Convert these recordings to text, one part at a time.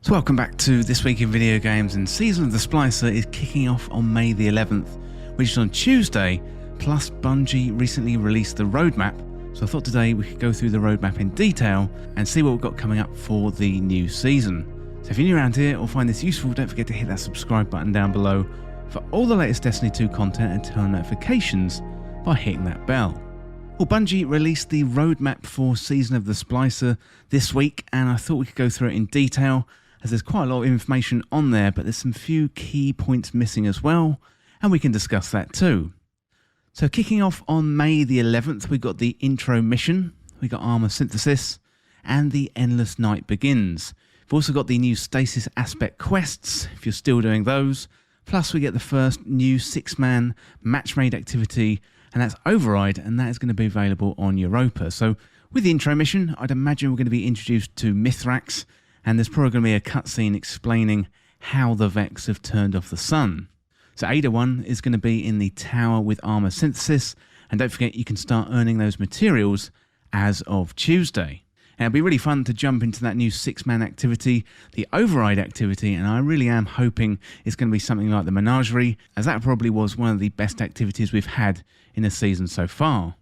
So welcome back to This Week in Video Games, and Season of the Splicer is kicking off on May the 11th, which is on Tuesday, plus Bungie recently released the roadmap, so I thought today we could go through the roadmap in detail and see what we've got coming up for the new season. So if you're new around here or find this useful, don't forget to hit that subscribe button down below for all the latest Destiny 2 content and turn on notifications by hitting that bell. Well, Bungie released the roadmap for Season of the Splicer this week, and I thought we could go through it in detail, as there's quite a lot of information on there, but there's some few key points missing as well, and we can discuss that too. So kicking off on May the 11th, we got the intro mission, we got armor synthesis, and the endless night begins. We've also got the new stasis aspect quests, if you're still doing those, plus we get the first new 6-man match-made activity, and that's Override, and that is going to be available on Europa. So with the intro mission, I'd imagine we're going to be introduced to Mithrax, and there's probably going to be a cutscene explaining how the Vex have turned off the sun. So Ada 1 is going to be in the tower with armor synthesis, and don't forget you can start earning those materials as of Tuesday. And it'll be really fun to jump into that new 6-man activity, the Override activity, and I really am hoping it's going to be something like the Menagerie, as that probably was one of the best activities we've had in the season so far.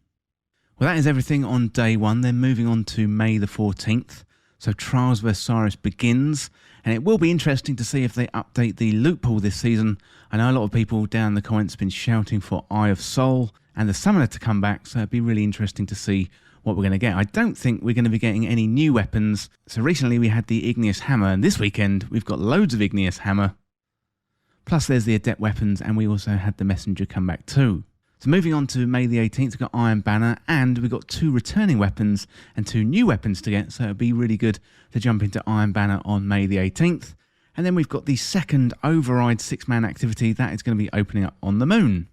Well, that is everything on day 1, then moving on to May the 14th. So Trials of Osiris begins, and it will be interesting to see if they update the loot pool this season. I know a lot of people down in the comments have been shouting for Eye of Soul and the Summoner to come back, so it'd be really interesting to see what we're going to get. I don't think we're going to be getting any new weapons. So recently we had the Igneous Hammer, and this weekend we've got loads of Igneous Hammer. Plus there's the Adept weapons, and we also had the Messenger come back too. So moving on to May the 18th, we've got Iron Banner, and we've got 2 returning weapons and 2 new weapons to get, so it'll be really good to jump into Iron Banner on May the 18th. And then we've got the second Override 6-man activity that is going to be opening up on the moon.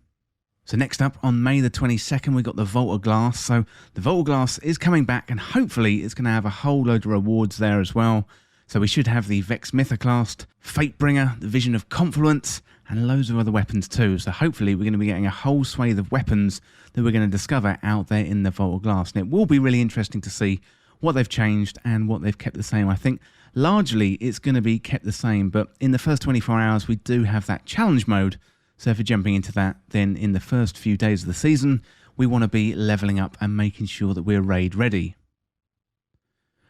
So next up, on May the 22nd, we've got the Vault of Glass. So the Vault of Glass is coming back, and hopefully it's going to have a whole load of rewards there as well. So we should have the Vex Mythoclast, Fatebringer, the Vision of Confluence, and loads of other weapons too. So hopefully we're going to be getting a whole swathe of weapons that we're going to discover out there in the Vault of Glass. And it will be really interesting to see what they've changed and what they've kept the same. I think largely it's going to be kept the same, but in the first 24 hours we do have that challenge mode. So if we're jumping into that, then in the first few days of the season, we want to be leveling up and making sure that we're raid ready.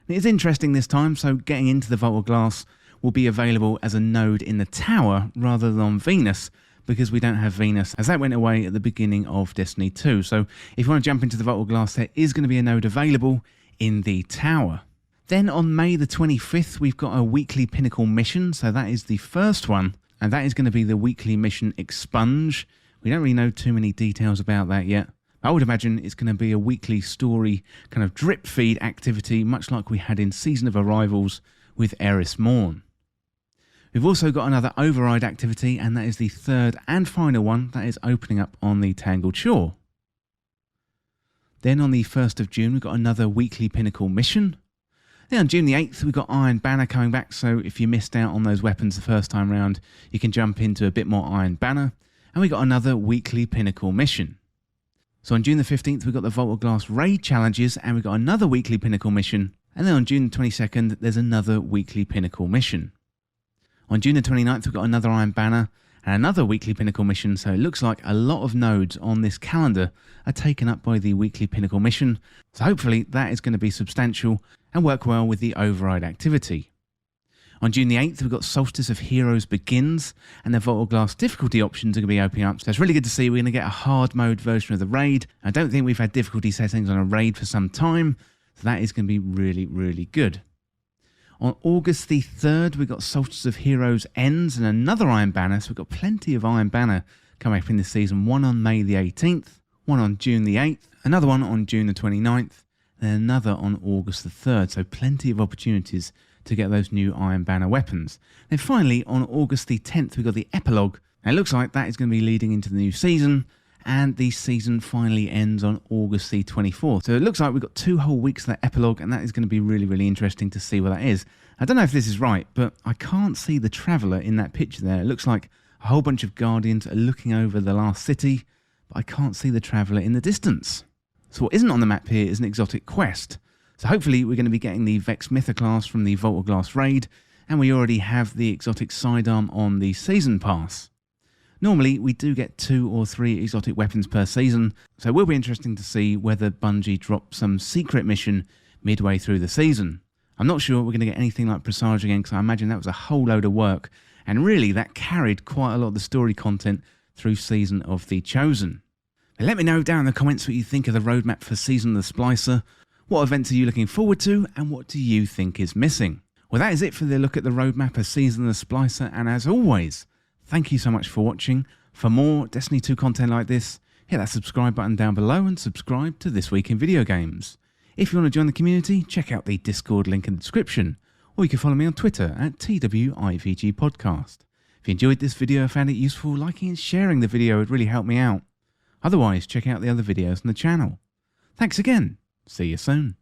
It's interesting this time, so getting into the Vault of Glass will be available as a node in the tower rather than on Venus, because we don't have Venus, as that went away at the beginning of Destiny 2. So if you want to jump into the Vault of Glass, there is going to be a node available in the tower. Then on May the 25th, we've got a weekly pinnacle mission, so that is the first one, and that is going to be the weekly mission Expunge. We don't really know too many details about that yet. I would imagine it's going to be a weekly story kind of drip feed activity, much like we had in Season of Arrivals with Eris Morn. We've also got another Override activity, and that is the third and final one that is opening up on the Tangled Shore. Then on the 1st of June, we've got another weekly pinnacle mission. Then on June the 8th, we've got Iron Banner coming back, so if you missed out on those weapons the first time round, you can jump into a bit more Iron Banner. And we got another weekly pinnacle mission. So on June the 15th, we've got the Vault of Glass raid challenges, and we've got another weekly pinnacle mission. And then on June the 22nd, there's another weekly pinnacle mission. On June the 29th, we've got another Iron Banner and another weekly pinnacle mission, so it looks like a lot of nodes on this calendar are taken up by the weekly pinnacle mission. So hopefully that is going to be substantial and work well with the Override activity. On June the 8th, we've got Solstice of Heroes begins, and the Vault of Glass difficulty options are going to be opening up. So it's really good to see we're going to get a hard mode version of the raid. I don't think we've had difficulty settings on a raid for some time, so that is going to be really, really good. On August the 3rd, we've got Solstice of Heroes ends and another Iron Banner, so we've got plenty of Iron Banner coming up in this season. One on May the 18th, one on June the 8th, another one on June the 29th, and another on August the 3rd, so plenty of opportunities to get those new Iron Banner weapons. Then finally, on August the 10th, we've got the Epilogue. Now it looks like that is going to be leading into the new season, and the season finally ends on August the 24th. So it looks like we've got 2 whole weeks of that Epilogue, and that is going to be really, really interesting to see what that is. I don't know if this is right, but I can't see the Traveller in that picture there. It looks like a whole bunch of Guardians are looking over the last city, but I can't see the Traveller in the distance. So what isn't on the map here is an exotic quest. So hopefully we're going to be getting the Vex Mythoclast from the Vault of Glass raid, and we already have the exotic sidearm on the season pass. Normally, we do get 2 or 3 exotic weapons per season, so it will be interesting to see whether Bungie drop some secret mission midway through the season. I'm not sure we're going to get anything like Presage again, because I imagine that was a whole load of work, and really that carried quite a lot of the story content through Season of the Chosen. Now, let me know down in the comments what you think of the roadmap for Season of the Splicer. What events are you looking forward to, and what do you think is missing? Well, that is it for the look at the roadmap of Season of the Splicer, and as always, thank you so much for watching. For more Destiny 2 content like this, hit that subscribe button down below and subscribe to This Week in Video Games. If you want to join the community, check out the Discord link in the description, or you can follow me on Twitter at TWIVG Podcast. If you enjoyed this video and found it useful, liking and sharing the video would really help me out. Otherwise, check out the other videos on the channel. Thanks again. See you soon.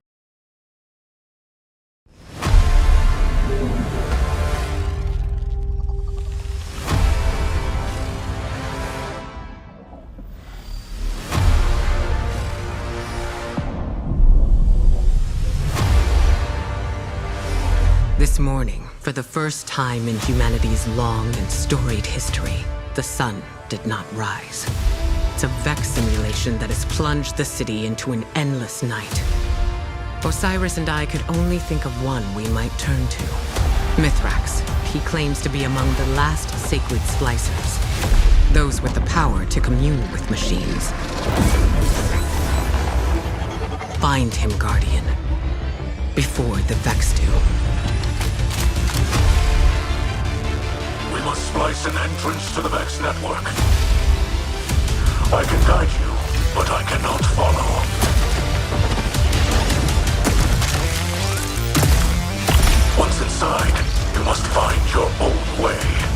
This morning, for the first time in humanity's long and storied history, the sun did not rise. It's a Vex simulation that has plunged the city into an endless night. Osiris and I could only think of one we might turn to. Mithrax. He claims to be among the last sacred splicers, those with the power to commune with machines. Find him, Guardian, before the Vex do. We must splice an entrance to the Vex network. I can guide you, but I cannot follow. Once inside, you must find your own way.